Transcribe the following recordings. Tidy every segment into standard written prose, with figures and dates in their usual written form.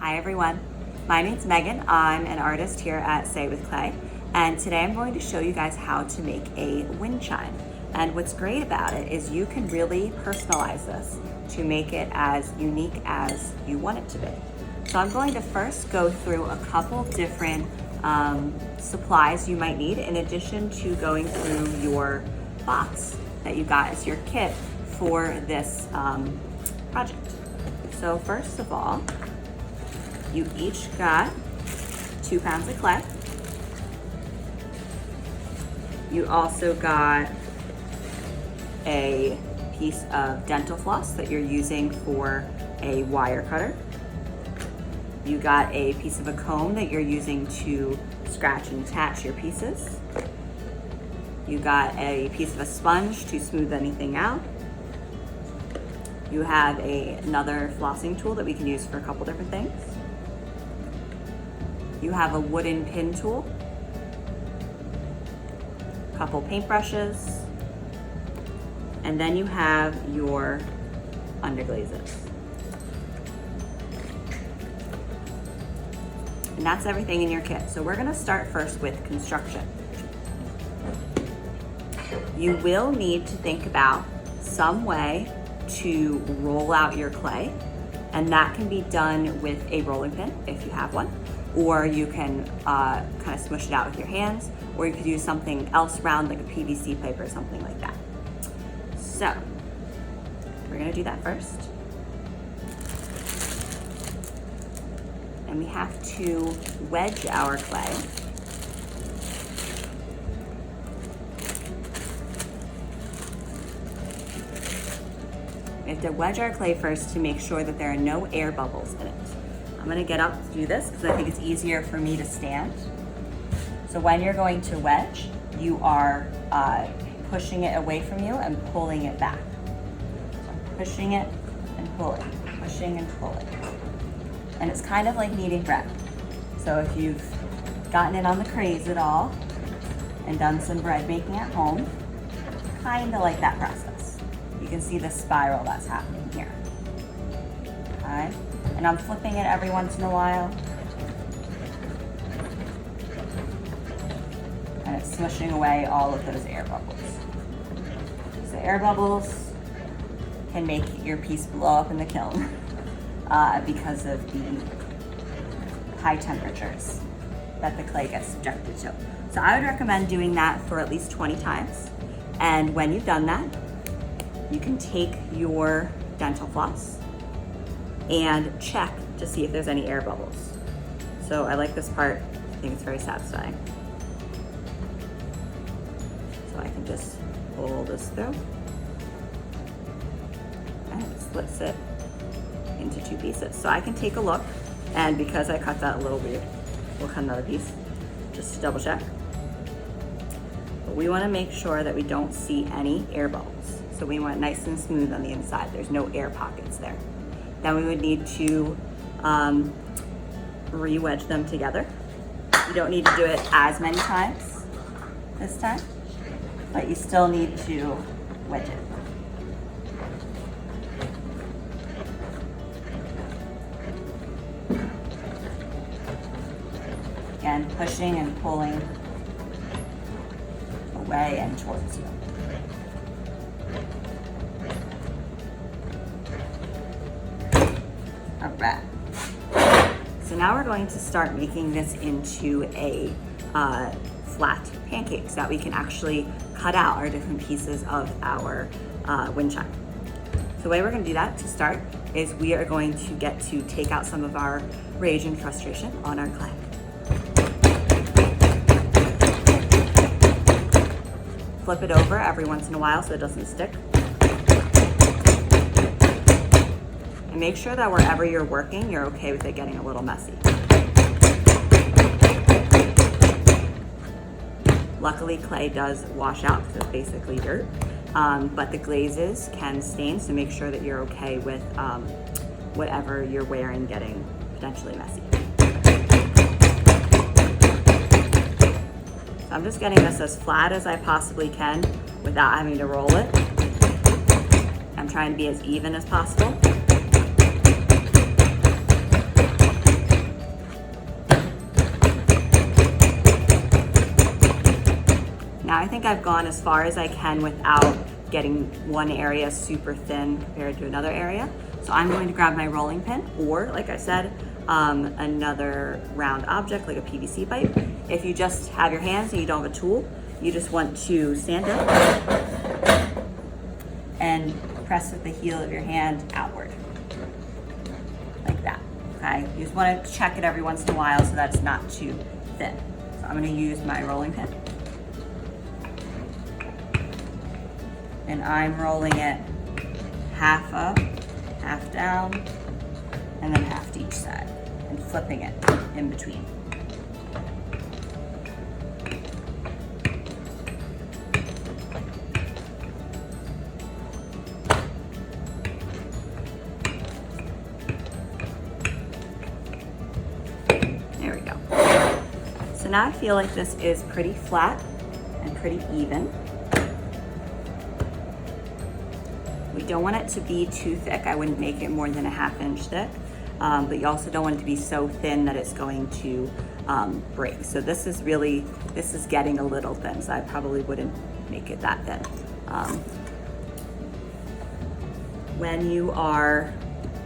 Hi everyone, my name's Megan. I'm an artist here at Say with Clay, and today I'm going to show you guys how to make a wind chime. And what's great about it is you can really personalize this to make it as unique as you want it to be. So I'm going to first go through a couple different supplies you might need in addition to going through your box that you got as your kit for this project. So first of all, you each got 2 pounds of clay. You also got a piece of dental floss that you're using for a wire cutter. You got a piece of a comb that you're using to scratch and attach your pieces. You got a piece of a sponge to smooth anything out. You have another flossing tool that we can use for a couple different things. You have a wooden pin tool, a couple paintbrushes, and then you have your underglazes. And that's everything in your kit. So we're gonna start first with construction. You will need to think about some way to roll out your clay, and that can be done with a rolling pin if you have one, or you can kind of smush it out with your hands, or you could use something else round like a PVC pipe or something like that. So we're gonna do that first. And we have to wedge our clay. We have to wedge our clay first to make sure that there are no air bubbles in it. I'm gonna get up to do this because I think it's easier for me to stand. So when you're going to wedge, you are pushing it away from you and pulling it back. So I'm pushing it and pulling, pushing and pulling. And it's kind of like kneading bread. So if you've gotten it on the craze at all and done some bread making at home, kind of like that process. You can see the spiral that's happening here. Okay? And I'm flipping it every once in a while. And it's smushing away all of those air bubbles. So air bubbles can make your piece blow up in the kiln because of the high temperatures that the clay gets subjected to. So I would recommend doing that for at least 20 times. And when you've done that, you can take your dental floss and check to see if there's any air bubbles. So I like this part. I think it's very satisfying. So I can just pull this through and it splits it into 2 pieces. So I can take a look, and because I cut that a little weird, we'll cut another piece just to double check. But we want to make sure that we don't see any air bubbles. So we want it nice and smooth on the inside. There's no air pockets there. Then we would need to re-wedge them together. You don't need to do it as many times this time, but you still need to wedge it. Again, pushing and pulling away and towards you. All right. So now we're going to start making this into a flat pancake so that we can actually cut out our different pieces of our wind chime. So the way we're going to do that to start is we are going to get to take out some of our rage and frustration on our clay. Flip it over every once in a while so it doesn't stick. And make sure that wherever you're working, you're okay with it getting a little messy. Luckily, clay does wash out because it's basically dirt, but the glazes can stain, so make sure that you're okay with whatever you're wearing getting potentially messy. So I'm just getting this as flat as I possibly can without having to roll it. I'm trying to be as even as possible. think I've gone as far as I can without getting one area super thin compared to another area. So I'm going to grab my rolling pin, or like I said, another round object like a PVC pipe. If you just have your hands and you don't have a tool, you just want to stand up and press with the heel of your hand outward, like that, okay? You just want to check it every once in a while so that it's not too thin. So I'm going to use my rolling pin. And I'm rolling it half up, half down, and then half to each side, and flipping it in between. There we go. So now I feel like this is pretty flat and pretty even. We don't want it to be too thick. I wouldn't make it more than a 1/2 inch thick, but you also don't want it to be so thin that it's going to break. So this is getting a little thin, so I probably wouldn't make it that thin. When you are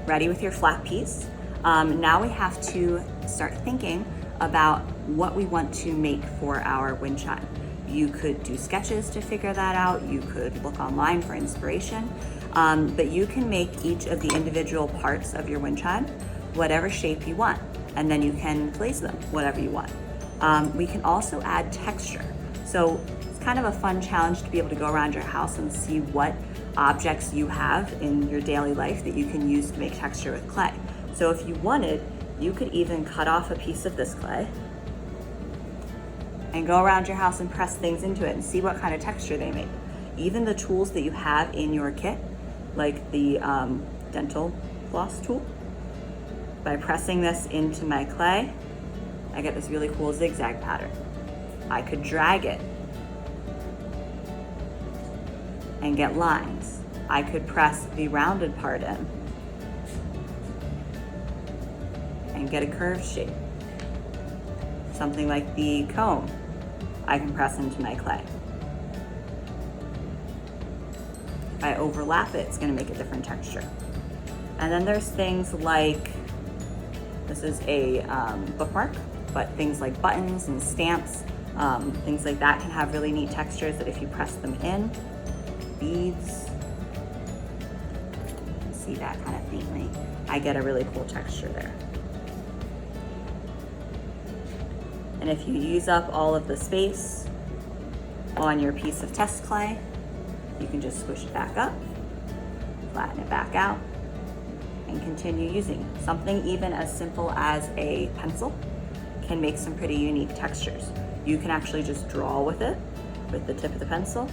ready with your flat piece, now we have to start thinking about what we want to make for our wind chime. You could do sketches to figure that out. You could look online for inspiration, but you can make each of the individual parts of your wind chime whatever shape you want, and then you can place them whatever you want. We can also add texture. So it's kind of a fun challenge to be able to go around your house and see what objects you have in your daily life that you can use to make texture with clay. So if you wanted, you could even cut off a piece of this clay and go around your house and press things into it and see what kind of texture they make. Even the tools that you have in your kit, like the dental floss tool, by pressing this into my clay, I get this really cool zigzag pattern. I could drag it and get lines. I could press the rounded part in and get a curved shape. Something like the comb, I can press into my clay. If I overlap it, it's gonna make a different texture. And then there's things like, this is a bookmark, but things like buttons and stamps, things like that can have really neat textures that if you press them in, beads, see that kind of faintly, I get a really cool texture there. And if you use up all of the space on your piece of test clay, you can just squish it back up, flatten it back out, and continue using it. Something even as simple as a pencil can make some pretty unique textures. You can actually just draw with it, with the tip of the pencil,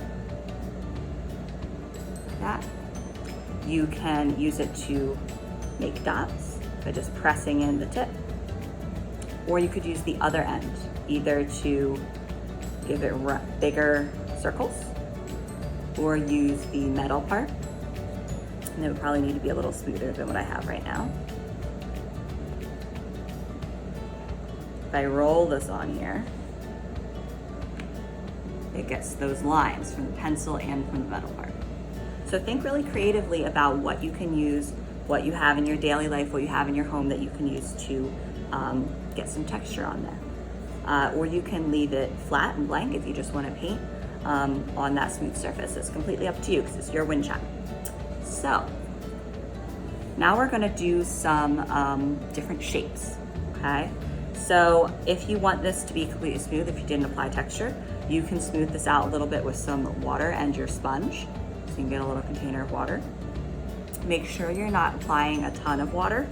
like that. You can use it to make dots by just pressing in the tip. Or you could use the other end, either to give it bigger circles, or use the metal part. And it would probably need to be a little smoother than what I have right now. If I roll this on here, it gets those lines from the pencil and from the metal part. So think really creatively about what you can use, what you have in your daily life, what you have in your home that you can use to get some texture on there. Or you can leave it flat and blank if you just want to paint on that smooth surface. It's completely up to you because it's your wind chime. So now we're going to do some different shapes, okay? So if you want this to be completely smooth, if you didn't apply texture, you can smooth this out a little bit with some water and your sponge. So you can get a little container of water. Make sure you're not applying a ton of water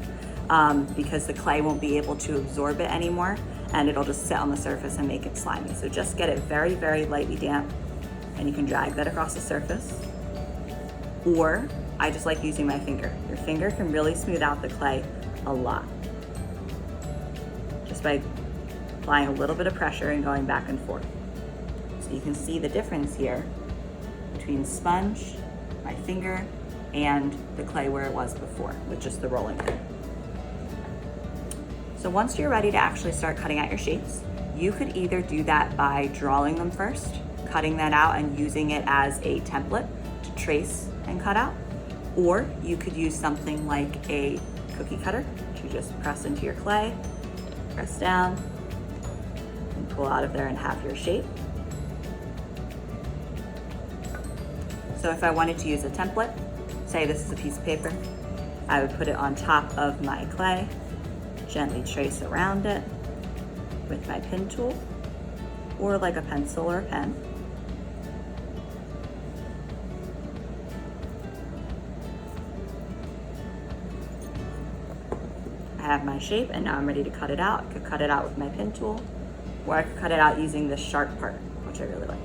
because the clay won't be able to absorb it anymore and it'll just sit on the surface and make it slimy. So just get it very, very lightly damp and you can drag that across the surface. Or I just like using my finger. Your finger can really smooth out the clay a lot. Just by applying a little bit of pressure and going back and forth. So you can see the difference here between sponge, my finger, and the clay where it was before with just the rolling pin. So once you're ready to actually start cutting out your shapes, you could either do that by drawing them first, cutting that out and using it as a template to trace and cut out. Or you could use something like a cookie cutter to just press into your clay, press down, and pull out of there and have your shape. So if I wanted to use a template, say this is a piece of paper, I would put it on top of my clay, gently trace around it with my pin tool, or like a pencil or a pen. I have my shape and now I'm ready to cut it out. I could cut it out with my pin tool, or I could cut it out using this sharp part, which I really like.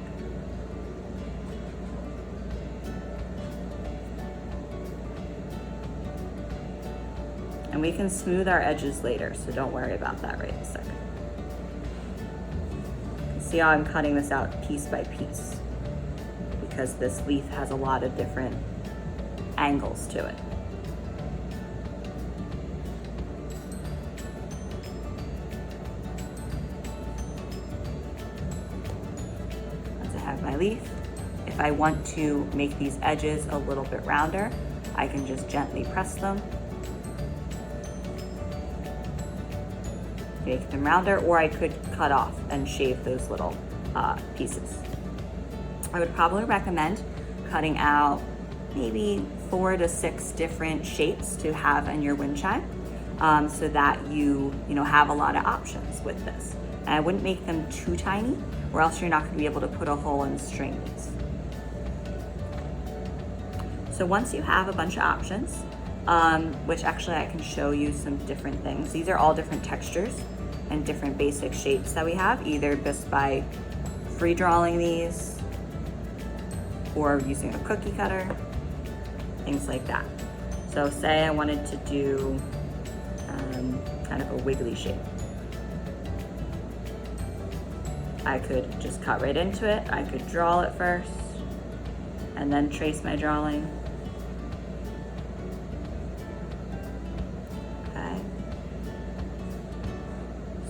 And we can smooth our edges later, so don't worry about that right this second. See how I'm cutting this out piece by piece, because this leaf has a lot of different angles to it. Once I have my leaf, if I want to make these edges a little bit rounder, I can just gently press them, make them rounder, or I could cut off and shave those little pieces. I would probably recommend cutting out maybe 4 to 6 different shapes to have in your wind chime, so that you have a lot of options with this. And I wouldn't make them too tiny, or else you're not going to be able to put a hole in the strings. So once you have a bunch of options, which actually I can show you some different things. These are all different textures and different basic shapes that we have, either just by free drawing these or using a cookie cutter, things like that. So say I wanted to do kind of a wiggly shape. I could just cut right into it. I could draw it first and then trace my drawing.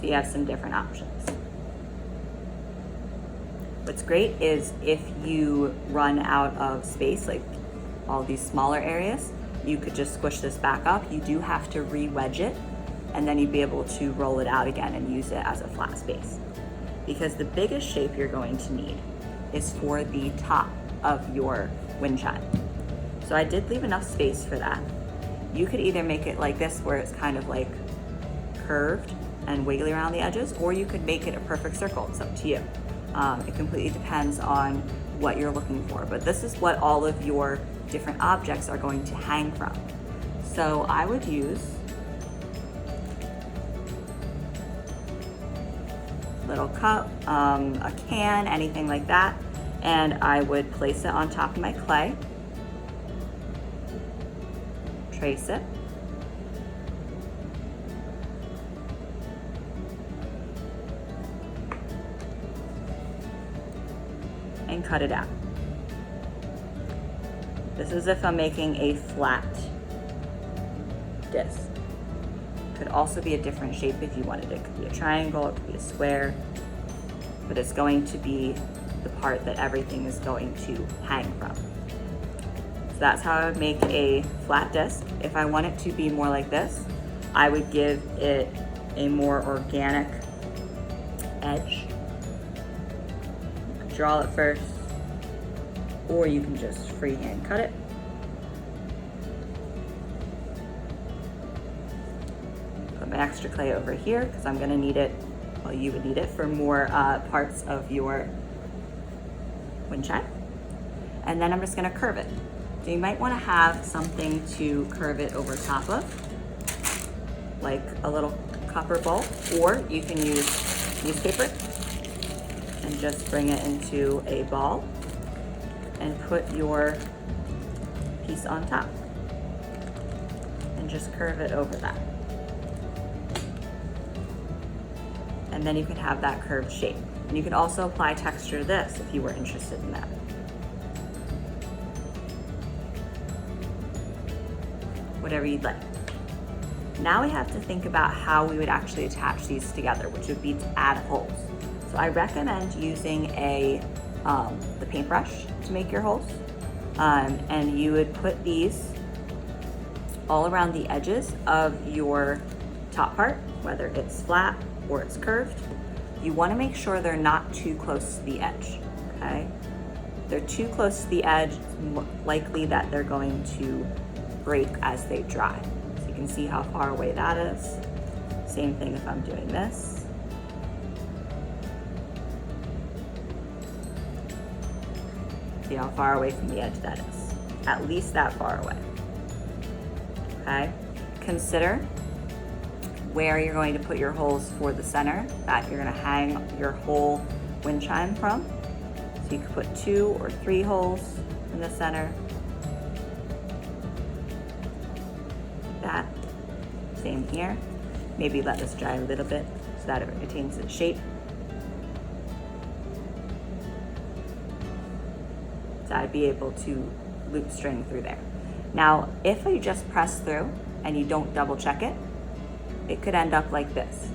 So you have some different options. What's great is if you run out of space, like all these smaller areas, you could just squish this back up. You do have to re-wedge it, and then you'd be able to roll it out again and use it as a flat space. Because the biggest shape you're going to need is for the top of your wind chime. So I did leave enough space for that. You could either make it like this, where it's kind of like curved and wiggly around the edges, or you could make it a perfect circle. It's up to you. It completely depends on what you're looking for, but this is what all of your different objects are going to hang from. So I would use a little cup, a can, anything like that, and I would place it on top of my clay, trace it, and cut it out. This is if I'm making a flat disc. Could also be a different shape if you wanted it. It could be a triangle, it could be a square, but it's going to be the part that everything is going to hang from. So that's how I would make a flat disc. If I want it to be more like this, I would give it a more organic edge. Draw it first, or you can just freehand cut it. Put my extra clay over here because I'm going to need it, well, you would need it for more parts of your wind chime. And then I'm just going to curve it. So you might want to have something to curve it over top of, like a little copper bowl, or you can use newspaper and just bring it into a ball and put your piece on top and just curve it over that. And then you can have that curved shape. And you can also apply texture to this if you were interested in that. Whatever you'd like. Now we have to think about how we would actually attach these together, which would be to add holes. So I recommend using a the paintbrush to make your holes. And you would put these all around the edges of your top part, whether it's flat or it's curved. You want to make sure they're not too close to the edge, okay? They're too close to the edge, it's likely that they're going to break as they dry. So you can see how far away that is. Same thing if I'm doing this. See how far away from the edge that is. At least that far away, okay? Consider where you're going to put your holes for the center that you're gonna hang your whole wind chime from. So you could put 2 or 3 holes in the center. That, same here. Maybe let this dry a little bit so that it retains its shape. So I'd be able to loop string through there. Now, if you just press through and you don't double check it, it could end up like this,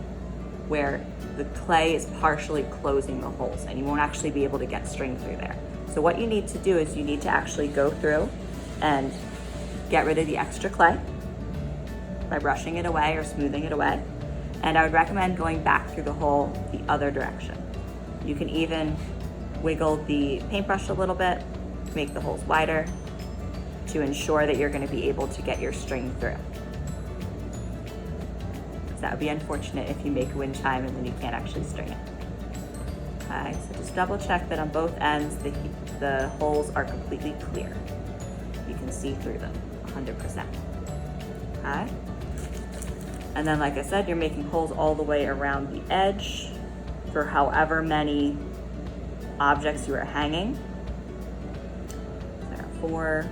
where the clay is partially closing the holes and you won't actually be able to get string through there. So what you need to do is you need to actually go through and get rid of the extra clay by brushing it away or smoothing it away. And I would recommend going back through the hole the other direction. You can even wiggle the paintbrush a little bit, make the holes wider to ensure that you're going to be able to get your string through. That would be unfortunate if you make a wind chime and then you can't actually string it. Okay, so just double check that on both ends the holes are completely clear. You can see through them 100%. Okay, and then like I said, you're making holes all the way around the edge for however many objects you are hanging. There are 4.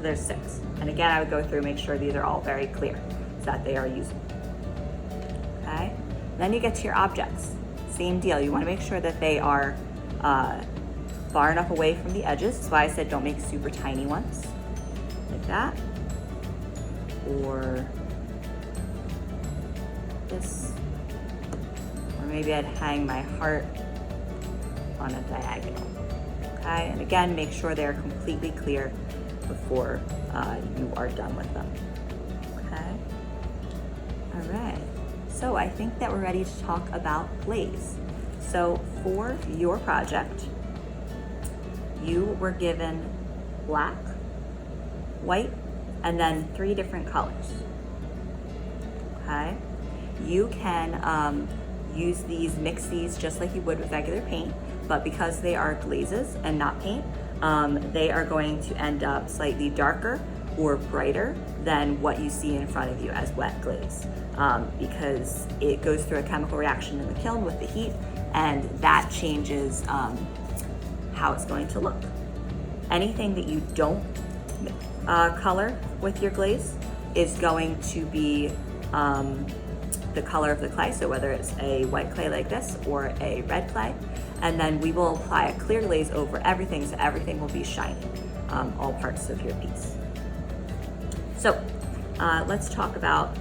There's 6. And again, I would go through and make sure these are all very clear so that they are usable. Okay, then you get to your objects. Same deal, you want to make sure that they are far enough away from the edges. That's why I said don't make super tiny ones, like that. Or this. Or maybe I'd hang my heart on a diagonal. Okay, and again, make sure they're completely clear before you are done with them. Okay, all right, so I think that we're ready to talk about glaze. So for your project, you were given black, white, and then 3 different colors. Okay, you can use these, mix these just like you would with regular paint, but because they are glazes and not paint, they are going to end up slightly darker or brighter than what you see in front of you as wet glaze, because it goes through a chemical reaction in the kiln with the heat, and that changes how it's going to look. Anything that you don't color with your glaze is going to be the color of the clay, so whether it's a white clay like this or a red clay, and then we will apply a clear glaze over everything so everything will be shiny, all parts of your piece. So let's talk about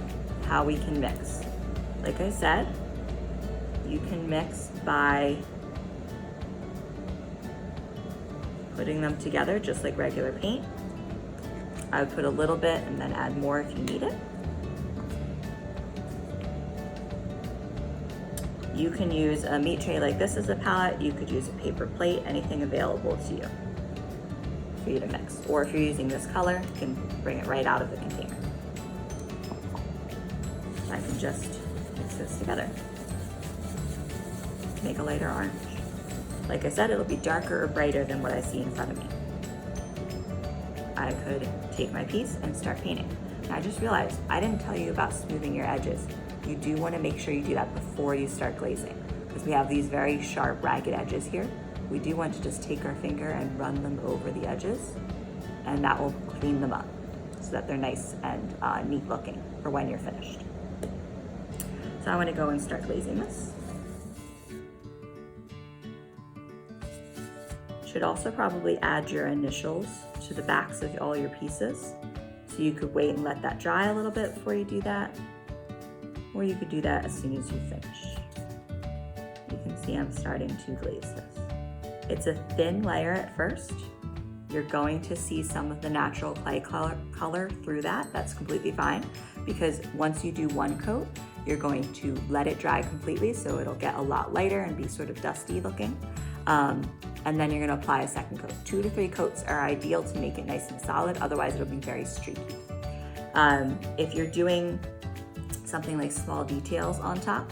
how we can mix. Like I said, you can mix by putting them together just like regular paint. I would put a little bit and then add more if you need it. You can use a meat tray like this as a palette. You could use a paper plate, anything available to you for you to mix. Or if you're using this color, you can bring it right out of the container. I can just mix this together. Make a lighter orange. Like I said, it'll be darker or brighter than what I see in front of me. I could take my piece and start painting. Now I just realized I didn't tell you about smoothing your edges. You do want to make sure you do that before you start glazing, because we have these very sharp, ragged edges here. We do want to just take our finger and run them over the edges, and that will clean them up so that they're nice and neat looking for when you're finished. So I want to go and start glazing this. Should also probably add your initials to the backs of all your pieces. So you could wait and let that dry a little bit before you do that, or you could do that as soon as you finish. You can See, I'm starting to glaze this. It's a thin layer at first. You're going to see some of the natural clay color through that. That's completely fine, because once you do one coat, you're going to let it dry completely, so it'll get a lot lighter and be sort of dusty looking. And then you're gonna apply a second coat. 2 to 3 coats are ideal to make it nice and solid, otherwise it'll be very streaky. If you're doing something like small details on top,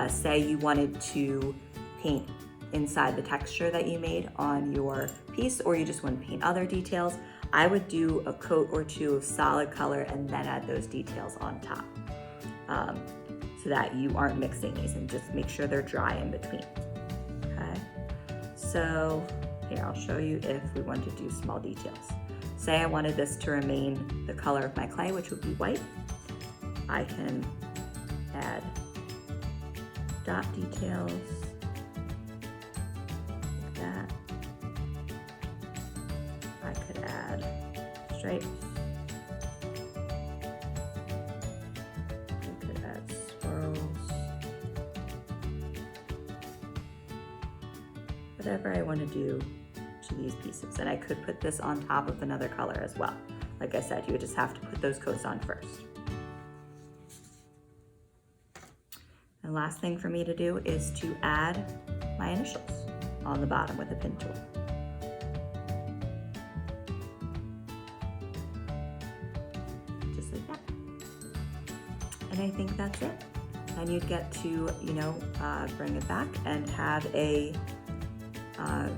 say you wanted to paint inside the texture that you made on your piece, or you just want to paint other details, I would do a coat or 2 of solid color and then add those details on top, so that you aren't mixing these, and just make sure they're dry in between. Okay, so here, I'll show you if we want to do small details. Say I wanted this to remain the color of my clay, which would be white. I can add dot details like that. I could add stripes. I could add swirls. Whatever I want to do to these pieces. And I could put this on top of another color as well. Like I said, you would just have to put those coats on first. And last thing for me to do is to add my initials on the bottom with a pin tool. Just like that. And I think that's it. And you'd get to, bring it back and have a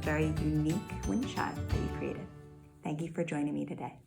very unique wind chime that you created. Thank you for joining me today.